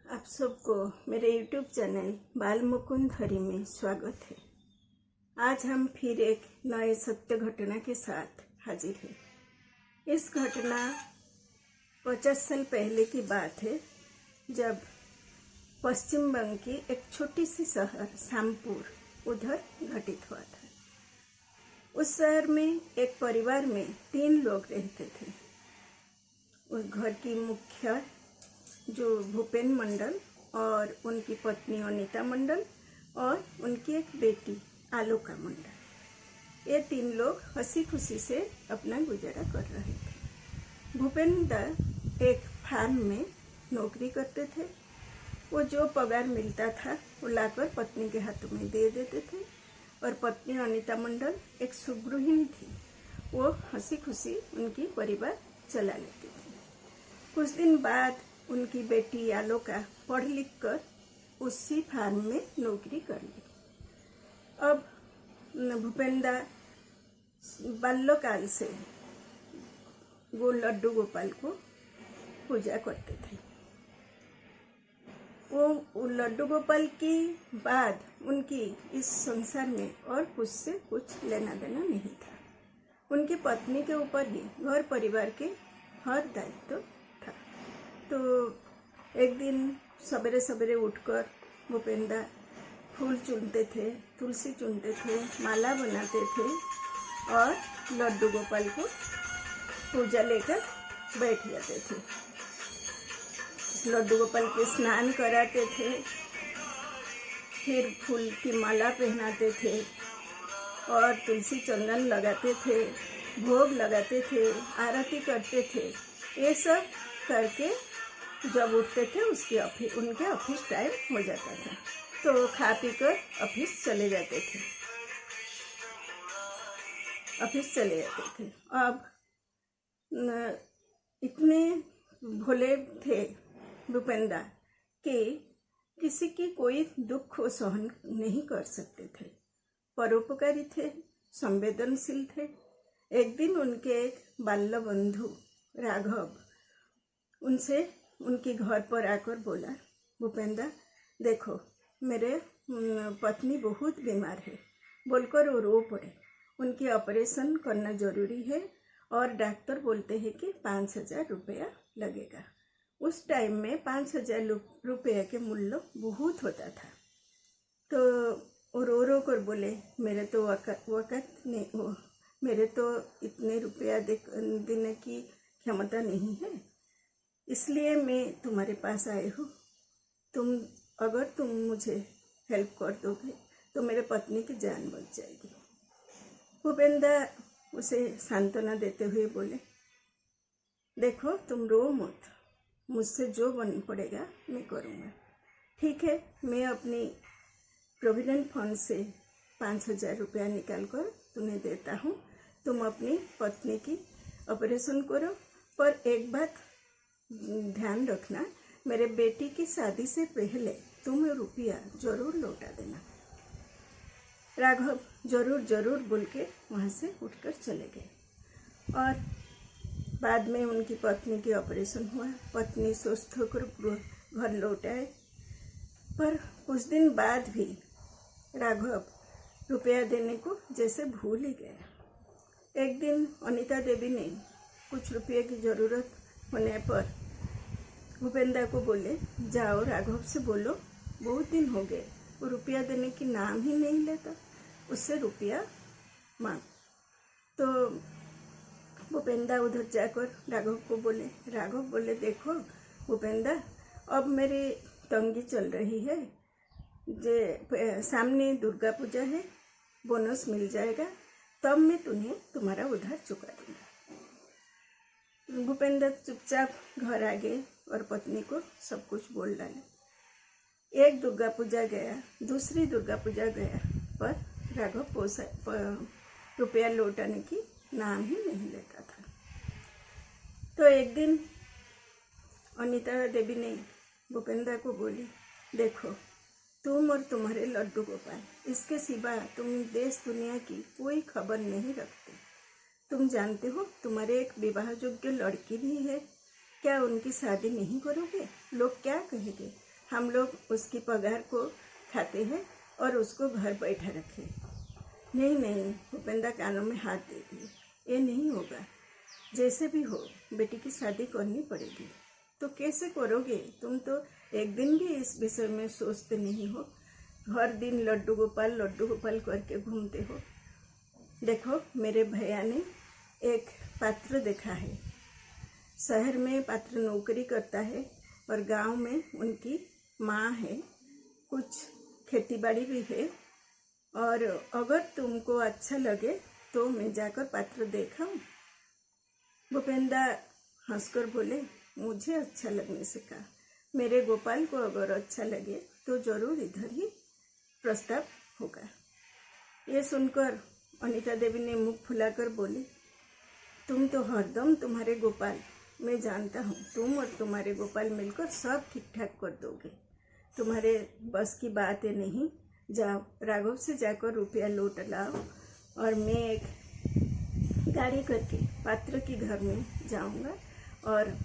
आप सबको मेरे YouTube चैनल बाल मुकुंद हरि में स्वागत है। आज हम फिर एक नए सत्य घटना के साथ हाजिर हैं। इस घटना 50 साल पहले की बात है, जब पश्चिम बंग की एक छोटी सी शहर शामपुर उधर घटित हुआ था। उस शहर में एक परिवार में 3 लोग रहते थे। उस घर की मुखिया जो भूपेन मंडल और उनकी पत्नी अनीता मंडल और उनकी एक बेटी आलोका मंडल, ये 3 लोग हंसी खुशी से अपना गुजारा कर रहे थे। भूपेन दा एक फार्म में नौकरी करते थे। वो जो पगार मिलता था वो लाकर पत्नी के हाथों में दे देते थे और पत्नी अनीता मंडल एक सुगृहिणी थी। वो हंसी खुशी उनकी परिवार चला लेती थी। कुछ दिन बाद उनकी बेटी आलोका पढ़ लिख कर उसी फार्म में नौकरी कर ली। अब भूपेंदा बाल्यकाल से वो लड्डू गोपाल को पूजा करते थे। वो लड्डू गोपाल की बाद उनकी इस संसार में और कुछ से कुछ लेना देना नहीं था। उनकी पत्नी के ऊपर ही घर परिवार के हर दायित्व था। तो एक दिन सवेरे सवेरे उठकर भूपेंदा फूल चुनते थे, तुलसी चुनते थे, माला बनाते थे और लड्डू गोपाल को पूजा लेकर बैठ जाते थे। लड्डू गोपाल के स्नान कराते थे, फिर फूल की माला पहनाते थे और तुलसी चंदन लगाते थे, भोग लगाते थे, आरती करते थे। ये सब करके जब उठते थे उनके ऑफिस टाइम हो जाता था, तो खा पी कर ऑफिस चले जाते थे। अब इतने भोले थे भूपेंदा कि किसी की कोई दुख को सहन नहीं कर सकते थे। परोपकारी थे, संवेदनशील थे। एक दिन उनके एक बाल्य बंधु राघव उनसे उनके घर पर आकर बोला, भूपेंदा देखो, मेरे पत्नी बहुत बीमार है, बोलकर वो रो पड़े। उनकी ऑपरेशन करना जरूरी है और डॉक्टर बोलते हैं कि 5,000 रुपया लगेगा। उस टाइम में 5,000 रुपये के मूल्य बहुत होता था। तो वो रो कर बोले, मेरे तो वक़्त नहीं, मेरे तो इतने रुपया देने की क्षमता नहीं है, इसलिए मैं तुम्हारे पास आई हूँ। अगर तुम मुझे हेल्प कर दोगे तो मेरे पत्नी की जान बच जाएगी। भूपेंदा उसे सांत्वना देते हुए बोले, देखो तुम रो मत, मुझसे जो बन पड़ेगा मैं करूँगा। ठीक है, मैं अपनी प्रोविडेंट फंड से 5,000 रुपया निकाल कर तुम्हें देता हूँ। तुम अपनी पत्नी की ऑपरेशन करो, पर एक बात ध्यान रखना, मेरे बेटी की शादी से पहले तुम रुपया जरूर लौटा देना। राघव जरूर बोल के वहाँ से उठकर चले गए और बाद में उनकी पत्नी की ऑपरेशन हुआ। पत्नी स्वस्थ होकर घर लौट आए, पर कुछ दिन बाद भी राघव रुपया देने को जैसे भूल ही गया। एक दिन अनीता देवी ने कुछ रुपये की ज़रूरत होने पर भूपेंदा को बोले, जाओ राघव से बोलो, बहुत दिन हो गए, वो रुपया देने की नाम ही नहीं लेता, उससे रुपया मांग। तो भूपेंदा उधर जाकर राघव को बोले। राघव बोले, देखो भूपेंदा, अब मेरी तंगी चल रही है, सामने दुर्गा पूजा है, बोनस मिल जाएगा, तब मैं तुम्हारा उधार चुका दूंगा। भूपेंदा चुपचाप घर आ गए और पत्नी को सब कुछ बोल डाले। एक दुर्गा पूजा गया, दूसरी दुर्गा पूजा गया, पर राघव रुपया लौटाने की नाम ही नहीं लेता था। तो एक दिन अनीता देवी ने भूपेंदा को बोली, देखो तुम और तुम्हारे लड्डू गोपाल, इसके सिवा तुम देश दुनिया की कोई खबर नहीं रखते। तुम जानते हो तुम्हारे एक विवाह योग्य लड़की भी है, क्या उनकी शादी नहीं करोगे? लोग क्या कहेंगे? हम लोग उसकी पगार को खाते हैं और उसको घर बैठा रखे। नहीं नहीं, भूपेंद्र कानों में हाथ दे दिए, ये नहीं होगा। जैसे भी हो बेटी की शादी करनी पड़ेगी। तो कैसे करोगे? तुम तो एक दिन भी इस विषय में सोचते नहीं हो। हर दिन लड्डू गोपाल करके घूमते हो। देखो, मेरे भैया ने एक पात्र देखा है। शहर में पात्र नौकरी करता है और गांव में उनकी माँ है, कुछ खेतीबाड़ी भी है। और अगर तुमको अच्छा लगे तो मैं जाकर पात्र देखाऊं। भूपेंद्र हंसकर बोले, मुझे अच्छा लगने से कहा, मेरे गोपाल को अगर अच्छा लगे तो जरूर इधर ही प्रस्ताव होगा। ये सुनकर अनीता देवी ने मुख फुलाकर बोली, तुम तो हरदम तुम्हारे गोपाल, मैं जानता हूँ तुम और तुम्हारे गोपाल मिलकर सब ठीक ठाक कर दोगे। तुम्हारे बस की बात है नहीं। जाओ, राघव से जाकर रुपया लौट लाओ और मैं एक गाड़ी करके पात्र के घर में जाऊंगा और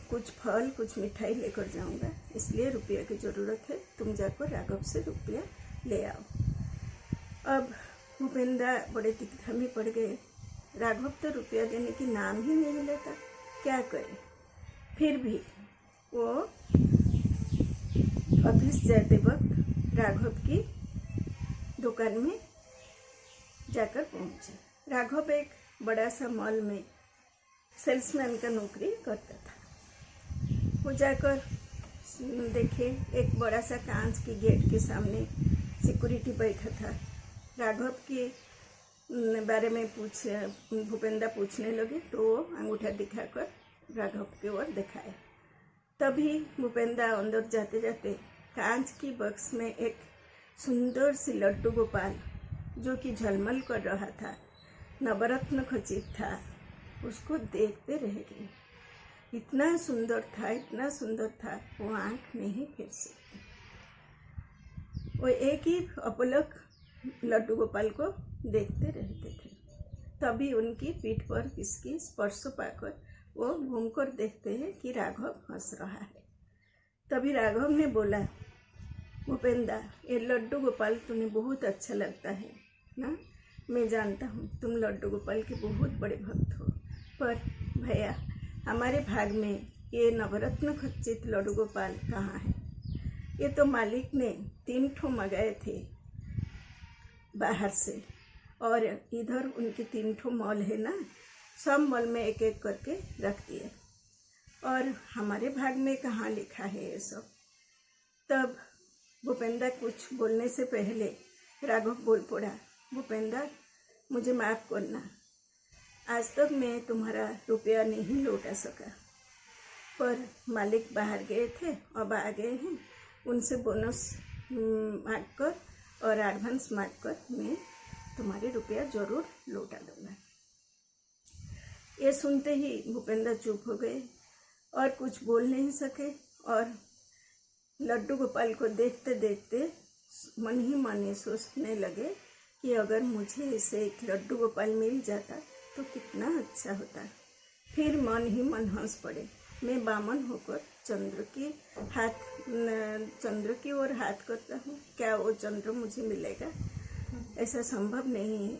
कुछ फल कुछ मिठाई लेकर जाऊंगा। इसलिए रुपया की ज़रूरत है, तुम जाकर राघव से रुपया ले आओ। अब भूपेंद्र बड़े दिग्धा में पड़ गए। राघव तो रुपया देने की नाम ही नहीं लेता, क्या करे। फिर भी वो ऑफिस जाते वक्त राघव की दुकान में जाकर पहुंचे। राघव एक बड़ा सा मॉल में सेल्समैन का नौकरी करता था। वो जाकर देखे, एक बड़ा सा कांच के गेट के सामने सिक्योरिटी बैठा था। राघव के बारे में भूपेंद्र पूछने लगे तो वो अंगूठा दिखाकर राघव की ओर दिखाए। तभी भूपेंद्र अंदर जाते जाते कांच की बक्स में एक सुंदर सी लड्डू गोपाल जो कि झलमल कर रहा था, नवरत्न खचित था, उसको देखते रह गए। इतना सुंदर था वो आंख नहीं फेर सकती। वो एक ही अपलक लड्डू गोपाल को देखते रहते थे। तभी उनकी पीठ पर किसकी स्पर्श पाकर वो घूमकर देखते हैं कि राघव हंस रहा है। तभी राघव ने बोला, भूपेंद्र, ये लड्डू गोपाल तुम्हें बहुत अच्छा लगता है ना। मैं जानता हूँ तुम लड्डू गोपाल के बहुत बड़े भक्त हो, पर भैया हमारे भाग में ये नवरत्न खचित लड्डू गोपाल कहाँ है? ये तो मालिक ने 3 ठो मंगाए थे बाहर से, और इधर उनके 3 ठो मॉल है ना, सब मॉल में एक एक करके रख दिए, और हमारे भाग में कहाँ लिखा है ये सब। तब भूपेंद्र कुछ बोलने से पहले राघव बोल पड़ा, भूपेंद्र मुझे माफ़ करना, आज तक मैं तुम्हारा रुपया नहीं लौटा सका, पर मालिक बाहर गए थे, अब आ गए हैं, उनसे बोनस मांग कर और एडवांस मांग कर मैं तुम्हारे रुपया जरूर लौटा दूंगा। ये सुनते ही भूपेंद्र चुप हो गए और कुछ बोल नहीं सके, और लड्डू गोपाल को देखते देखते मन ही मन ये सोचने लगे कि अगर मुझे ऐसे एक लड्डू गोपाल मिल जाता तो कितना अच्छा होता। फिर मन ही मन हंस पड़े। मैं बामन होकर चंद्र की ओर हाथ करता हूँ, क्या वो चंद्र मुझे मिलेगा? ऐसा संभव नहीं है।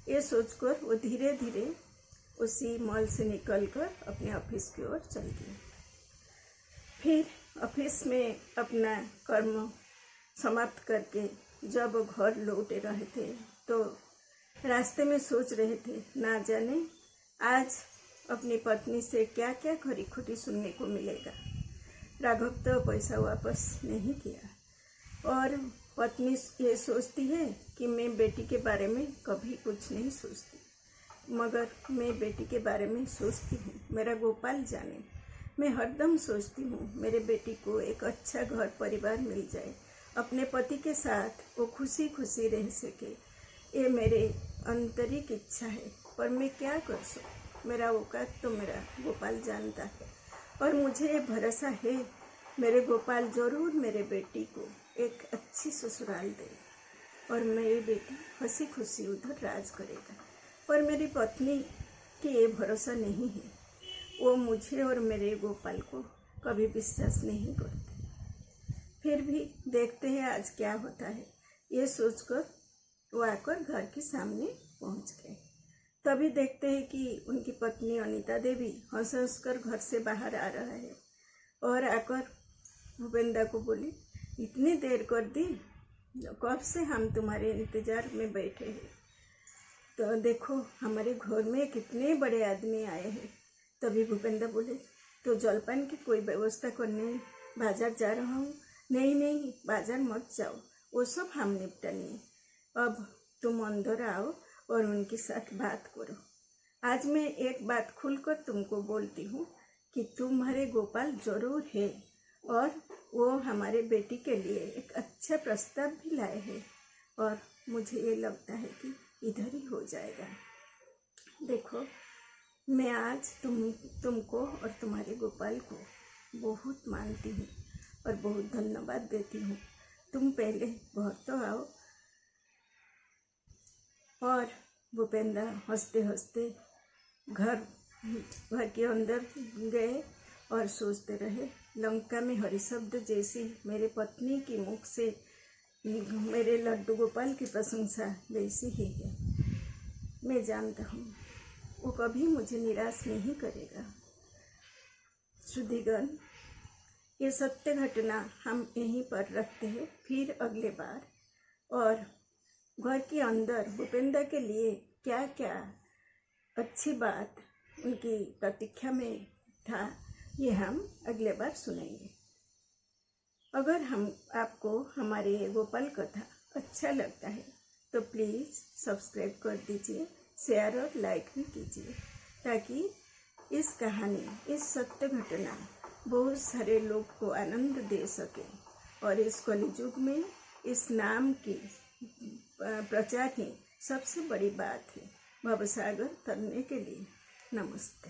ये सोचकर वो धीरे धीरे उसी मॉल से निकलकर अपने ऑफिस की ओर चल दिए। फिर ऑफिस में अपना कर्म समाप्त करके जब घर लौटे रहे थे तो रास्ते में सोच रहे थे, ना जाने आज अपनी पत्नी से क्या क्या खरी खोटी सुनने को मिलेगा। राघव तो पैसा वापस नहीं किया, और पत्नी ये सोचती है कि मैं बेटी के बारे में कभी कुछ नहीं सोचती, मगर मैं बेटी के बारे में सोचती हूँ, मेरा गोपाल जाने। मैं हरदम सोचती हूँ मेरे बेटी को एक अच्छा घर परिवार मिल जाए, अपने पति के साथ वो खुशी खुशी रह सके। ये मेरे आंतरिक इच्छा है, पर मैं क्या कर सकूँ? मेरा औकात तो मेरा गोपाल जानता है, और मुझे ये भरोसा है मेरे गोपाल जरूर मेरे बेटी को एक अच्छी ससुराल देगा और मेरी बेटी हंसी खुशी उधर राज करेगा। पर मेरी पत्नी की ये भरोसा नहीं है, वो मुझे और मेरे गोपाल को कभी विश्वास नहीं करती। फिर भी देखते हैं आज क्या होता है, ये सोचकर वो आकर घर के सामने पहुंच गए। तभी देखते हैं कि उनकी पत्नी अनीता देवी हंस हंस कर घर से बाहर आ रहा है और आकर भूपेंद्र को बोली, इतनी देर कर दी, कब से हम तुम्हारे इंतजार में बैठे हैं, तो देखो हमारे घर में कितने बड़े आदमी आए हैं। तभी भूपेंद्र बोले, तो जलपान की कोई व्यवस्था करने बाजार जा रहा हूँ। नहीं नहीं, बाजार मत जाओ, वो सब हम निपटा लिए। अब तुम अंदर आओ और उनके साथ बात करो। आज मैं एक बात खुलकर तुमको बोलती हूँ कि तुम्हारे गोपाल जरूर है और वो हमारे बेटी के लिए एक अच्छा प्रस्ताव भी लाए हैं और मुझे ये लगता है कि इधर ही हो जाएगा। देखो, मैं आज तुमको और तुम्हारे गोपाल को बहुत मानती हूँ और बहुत धन्यवाद देती हूँ। तुम पहले घर तो आओ। और भूपेंद्र हंसते हंसते घर के अंदर गए और सोचते रहे, लंका में हरिशब्द जैसी मेरे पत्नी की मुख से मेरे लड्डू गोपाल की प्रशंसा वैसी ही है। मैं जानता हूँ वो कभी मुझे निराश नहीं करेगा। श्रुतिगण, ये सत्य घटना हम यहीं पर रखते हैं, फिर अगले बार। और घर के अंदर भूपेंद्र के लिए क्या क्या अच्छी बात उनकी प्रतीक्षा में था, ये हम अगले बार सुनेंगे। अगर आपको हमारे गोपाल कथा अच्छा लगता है तो प्लीज़ सब्सक्राइब कर दीजिए, शेयर और लाइक भी कीजिए, ताकि इस कहानी, इस सत्य घटना बहुत सारे लोग को आनंद दे सके। और इस कलियुग में इस नाम की प्रचार ही सबसे बड़ी बात है। भवसागर तरने के लिए नमस्ते।